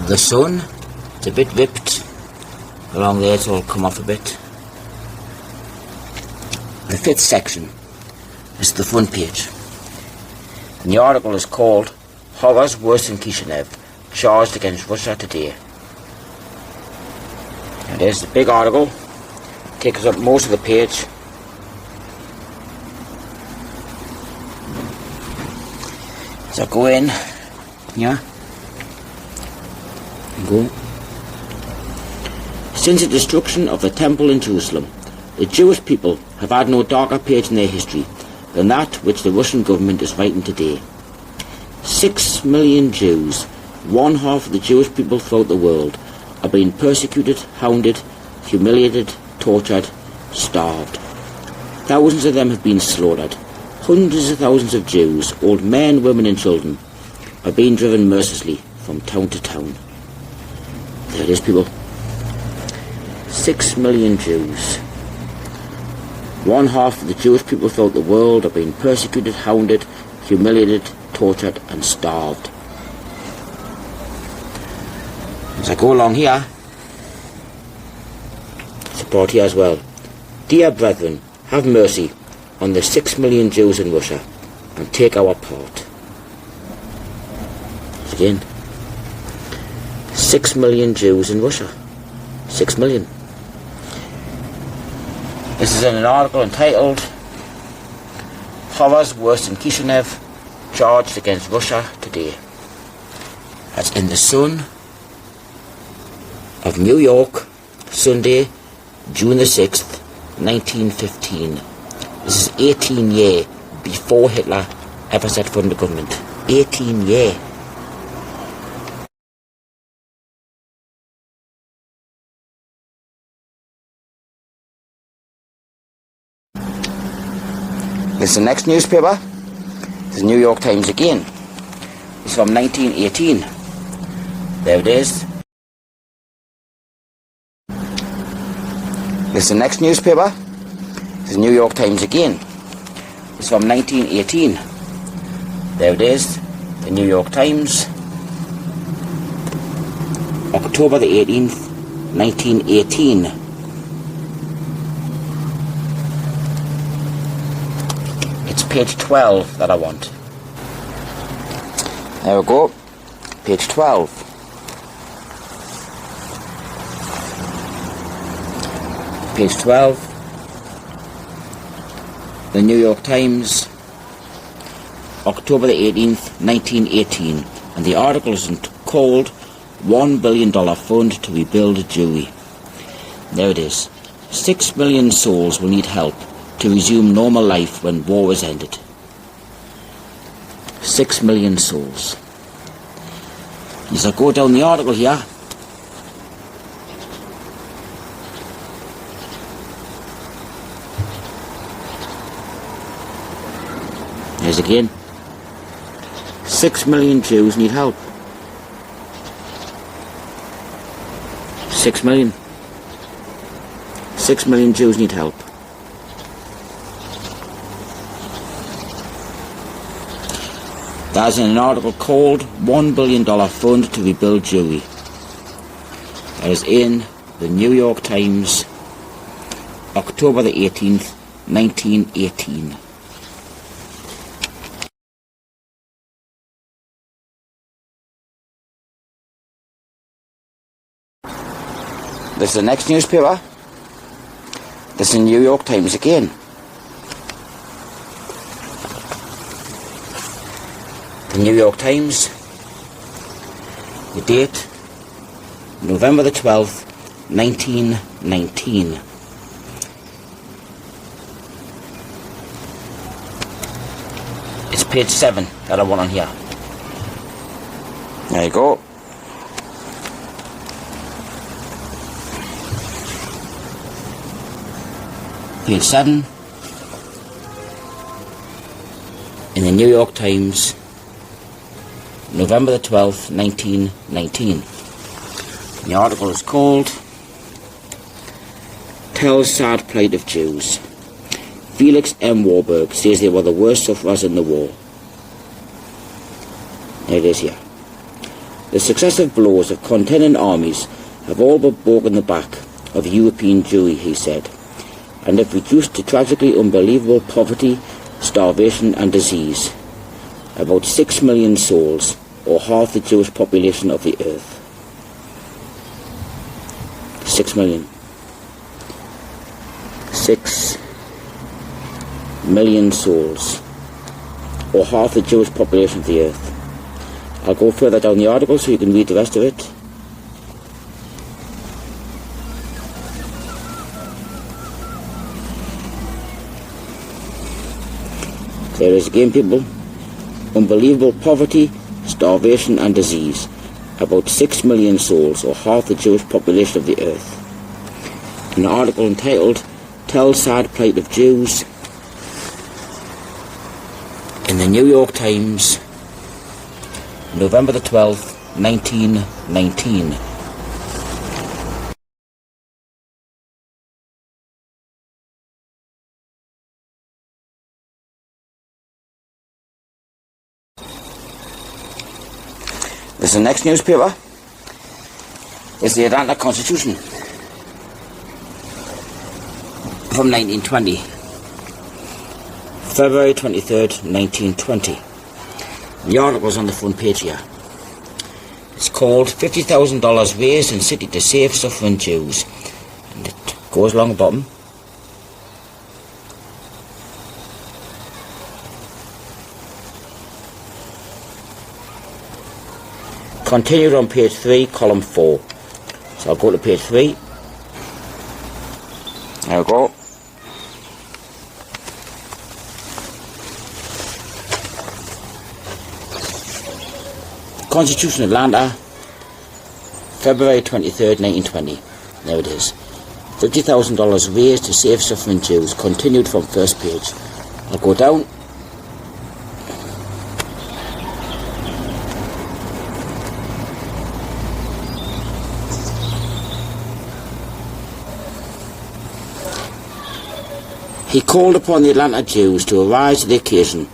The sun, it's a bit ripped along there, it's all come off a bit. The fifth section is the front page. And the article is called Horrors Worse than Kishinev, Charged Against Russia Today. And there's the big article, takes up most of the page. So go in, yeah, go. Since the destruction of the temple in Jerusalem, the Jewish people have had no darker page in their history than that which the Russian government is writing today. 6 million Jews, one half of the Jewish people throughout the world, are being persecuted, hounded, humiliated, tortured, starved. Thousands of them have been slaughtered. Hundreds of thousands of Jews, old men, women and children, are being driven mercilessly from town to town. There it is, people. 6 million Jews. One half of the Jewish people throughout the world are being persecuted, hounded, humiliated, tortured and starved. As I go along here, it's brought here as well. Dear brethren, have mercy on the 6 million Jews in Russia and take our part. Again, 6 million Jews in Russia. 6 million. This is in an article entitled Horrors Worse than Kishinev, Charged Against Russia Today. That's in the Sun of New York, Sunday, June the 6th, 1915. This is 18 years before Hitler ever set foot in the government. 18 years. This is the next newspaper. This is the New York Times again. It's from 1918. There it is. This is the next newspaper. This is the New York Times again. It's from 1918. There it is. The New York Times. October the 18th, 1918. It's page 12 that I want. There we go. Page 12. Page 12. The New York Times. October the 18th, 1918. And the article is called $1 billion Fund to Rebuild Jewry. There it is. 6 million souls will need help to resume normal life when war is ended. 6 million souls. As I go down the article here, there's again. 6 million Jews need help. 6 million. 6 million Jews need help. That's in an article called $1 billion Fund to Rebuild Jewry. That is in the New York Times, October the 18th, 1918. This is the next newspaper. This is the New York Times again. The New York Times, the date, November the 12th, 1919. It's page 7 that I want on here. There you go. Page 7 in the New York Times, November the 12th, 1919. The article is called Tells Sad Plight of Jews. Felix M. Warburg says they were the worst sufferers in the war. There it is here. The successive blows of contending armies have all but broken the back of European Jewry, he said, and have reduced to tragically unbelievable poverty, starvation and disease about 6 million souls, or half the Jewish population of the earth. 6 million. 6 million souls, or half the Jewish population of the earth. I'll go further down the article so you can read the rest of it. There is again, people. Unbelievable poverty, starvation and disease. About 6 million souls, or half the Jewish population of the earth. An article entitled "Tell Sad Plight of Jews" in the New York Times, November the 12th, 1919. This is the next newspaper. It's the Atlanta Constitution from 1920. February 23rd, 1920. The article's on the front page here. It's called $50,000 raised in city to save suffering Jews. And it goes along the bottom. Continued on page 3, column 4. So I'll go to page 3. There we go. Constitution, Atlanta, February 23rd, 1920. There it is. $50,000 raised to save suffering Jews. Continued from first page. I'll go down. He called upon the Atlanta Jews to arise to the occasion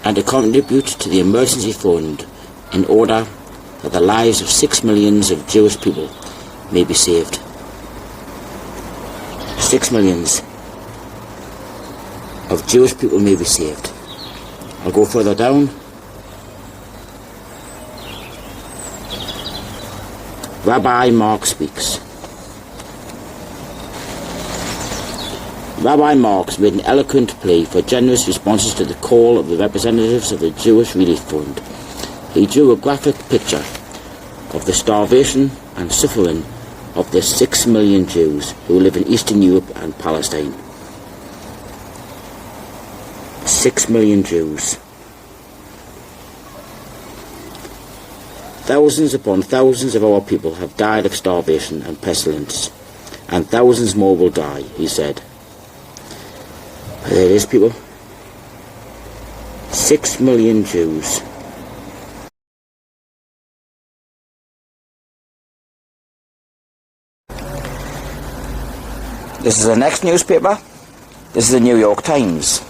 and to contribute to the emergency fund in order that the lives of 6 millions of Jewish people may be saved. 6 millions of Jewish people may be saved. I'll go further down. Rabbi Mark speaks. Rabbi Marks made an eloquent plea for generous responses to the call of the representatives of the Jewish Relief Fund. He drew a graphic picture of the starvation and suffering of the 6 million Jews who live in Eastern Europe and Palestine. 6 million Jews. Thousands upon thousands of our people have died of starvation and pestilence, and thousands more will die, he said. There it is, people. 6 million Jews. This is the next newspaper. This is the New York Times.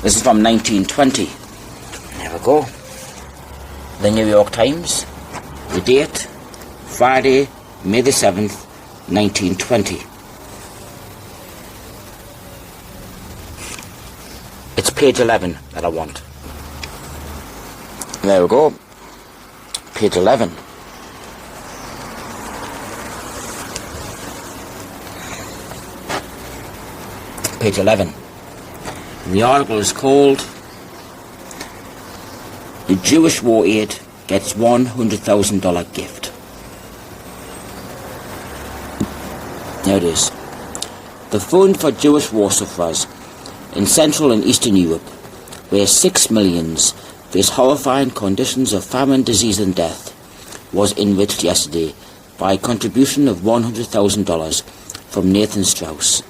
This is from 1920. There we go. The New York Times. The date, Friday, May the 7th, 1920. It's page 11 that I want. There we go. Page 11. Page 11. And the article is called "The Jewish War Aid Gets $100,000 Gift." There it is. The Fund for Jewish War Sufferers in Central and Eastern Europe, where 6 millions face horrifying conditions of famine, disease and death, was enriched yesterday by a contribution of $100,000 from Nathan Strauss.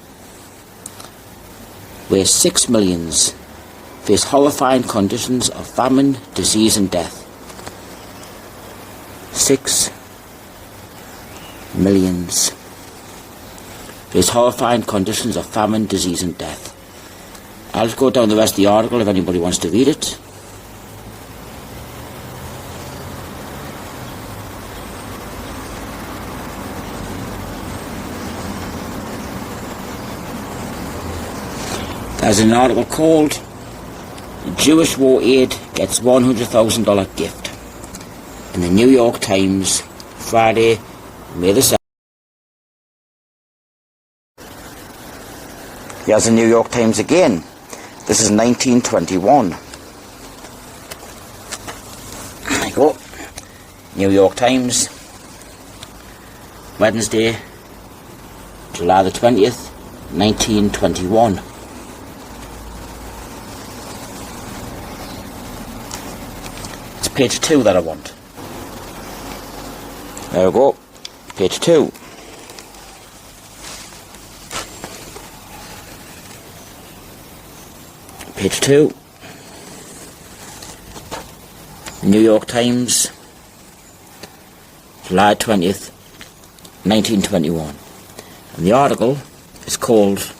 Where 6 millions face horrifying conditions of famine, disease and death. 6 millions face horrifying conditions of famine, disease and death. I'll just go down the rest of the article if anybody wants to read it. There's an article called Jewish War Aid Gets $100,000 Gift in the New York Times, Friday, May the 7th. Here's the New York Times again. This is 1921. There you go. New York Times, Wednesday, July the 20th, 1921. It's page 2 that I want. There we go. Page 2. Page 2. New York Times, July 20th, 1921. And the article is called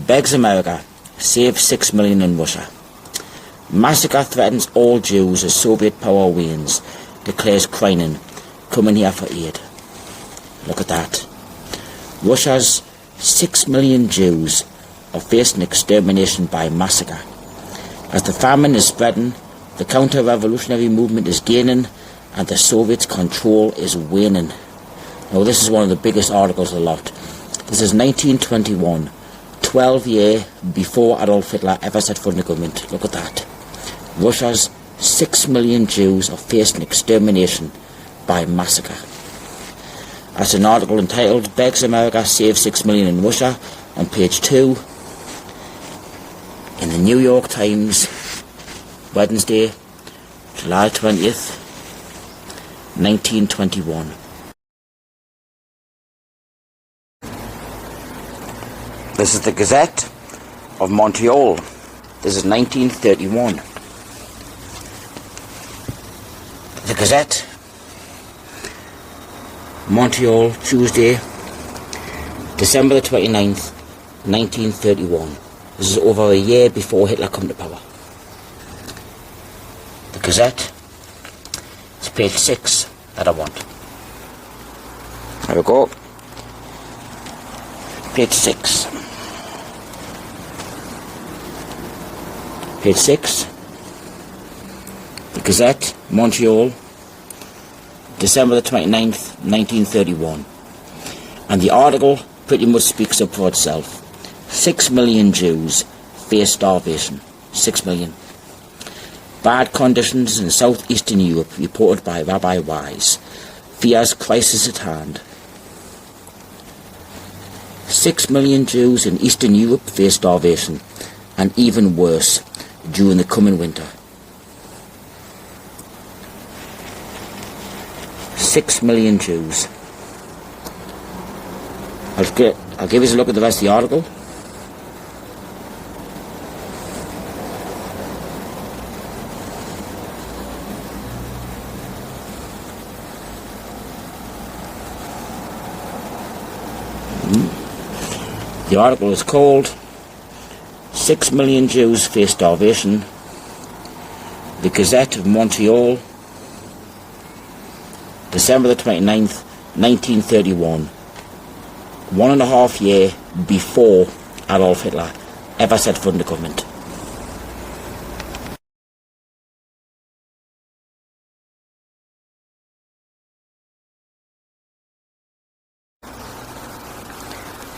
Begs America, Save 6 Million in Russia. Massacre threatens all Jews as Soviet power wanes, declares Kreinin, coming here for aid. Look at that. Russia's 6 million Jews are facing extermination by massacre. As the famine is spreading, the counter-revolutionary movement is gaining, and the Soviets' control is waning. Now this is one of the biggest articles of the lot. This is 1921, 12 years before Adolf Hitler ever set foot in the government. Look at that. Russia's 6 million Jews are facing extermination by massacre. That's an article entitled Begs America, Save 6 Million in Russia, on page 2 in the New York Times, Wednesday, July 20th, 1921. This is the Gazette of Montreal. This is 1931. The Gazette, Montreal, Tuesday, December the 29th, 1931. This is over a year before Hitler come to power. The Gazette, it's page 6 that I want. There we go. Page 6. Page 6. The Gazette, Montreal, December the 29th, 1931. And the article pretty much speaks up for itself. 6 million Jews face starvation. 6 million. Bad conditions in southeastern Europe reported by Rabbi Wise. Fears crisis at hand. 6 million Jews in Eastern Europe face starvation, and even worse during the coming winter. 6 million Jews. I'll give you a look at the rest of the article. The article is called 6 million Jews face starvation. The Gazette of Montreal, December the 29th, 1931. 1.5 years before Adolf Hitler ever set foot in the government.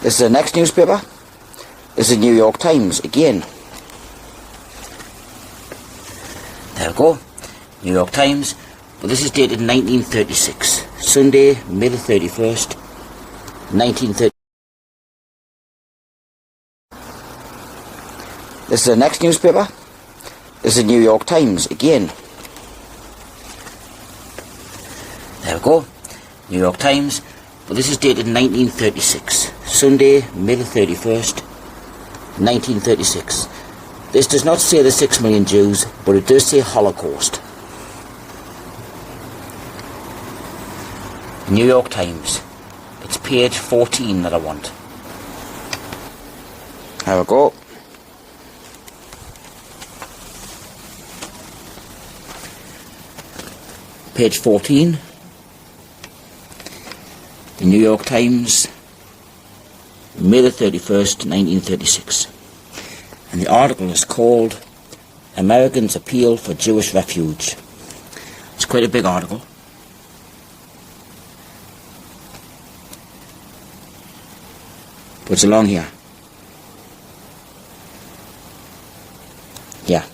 This is the next newspaper. This is the New York Times again. There we go. New York Times. But this is dated 1936. Sunday, May the 31st, 1930. This is the next newspaper. This is the New York Times again. There we go. New York Times. But this is dated 1936. Sunday, May the 31st, 1936. This does not say the 6 million Jews, but it does say Holocaust. New York Times. It's page 14 that I want. There we go. Page 14. The New York Times, May the 31st, 1936. And the article is called Americans Appeal for Jewish Refuge. It's quite a big article. But it's along here. Yeah.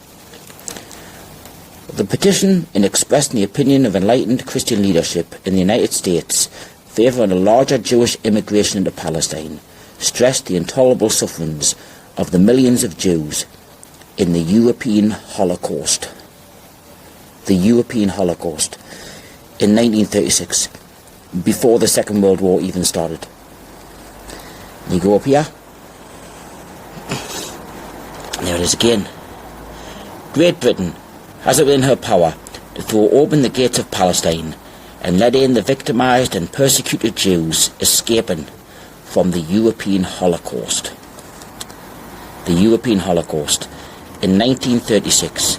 The petition, in expressing the opinion of enlightened Christian leadership in the United States favouring a larger Jewish immigration into Palestine, stressed the intolerable sufferings of the millions of Jews in the European Holocaust. The European Holocaust in 1936, before the Second World War even started. You go up here, and there it is again. Great Britain has it within her power to throw open the gates of Palestine and let in the victimised and persecuted Jews escaping from the European Holocaust. The European Holocaust in 1936,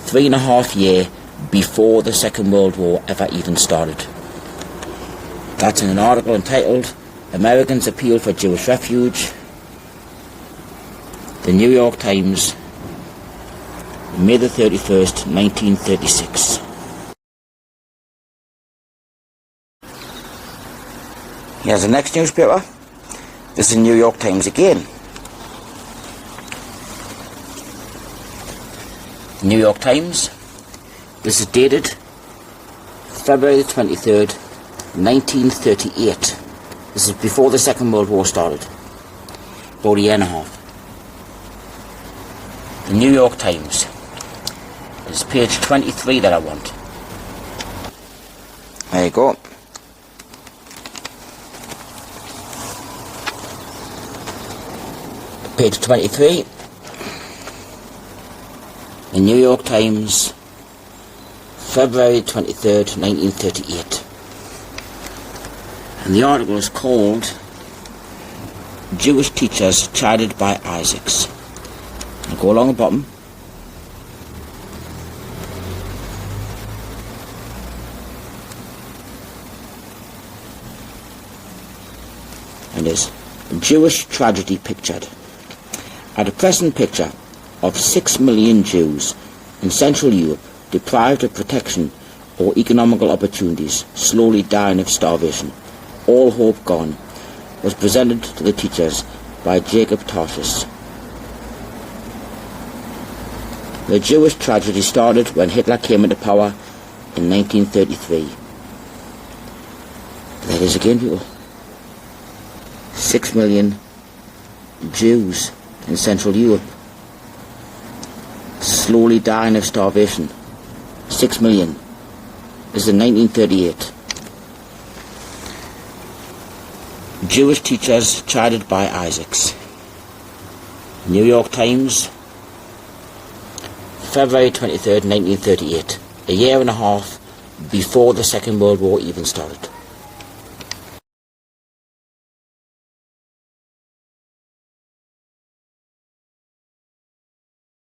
3.5 years before the Second World War ever even started. That's in an article entitled Americans Appeal for Jewish Refuge, the New York Times, May the 31st, 1936. Here's the next newspaper. This is the New York Times again. New York Times. This is dated February the 23rd, 1938. This is before the Second World War started. About a year and a half. The New York Times. It's page 23 that I want. There you go. Page 23. The New York Times, February 23rd, 1938. And the article is called Jewish Teachers Chided by Isaacs. I'll go along the bottom. And there's Jewish tragedy pictured. A depressing picture of 6 million Jews in Central Europe deprived of protection or economical opportunities, slowly dying of starvation, all hope gone, was presented to the teachers by Jacob Tarsus. The Jewish tragedy started when Hitler came into power in 1933. There it is again, people. 6 million Jews in Central Europe, slowly dying of starvation. 6 million. This is in 1938. Jewish teachers chided by Isaacs. New York Times, February 23rd, 1938. A year and a half before the Second World War even started.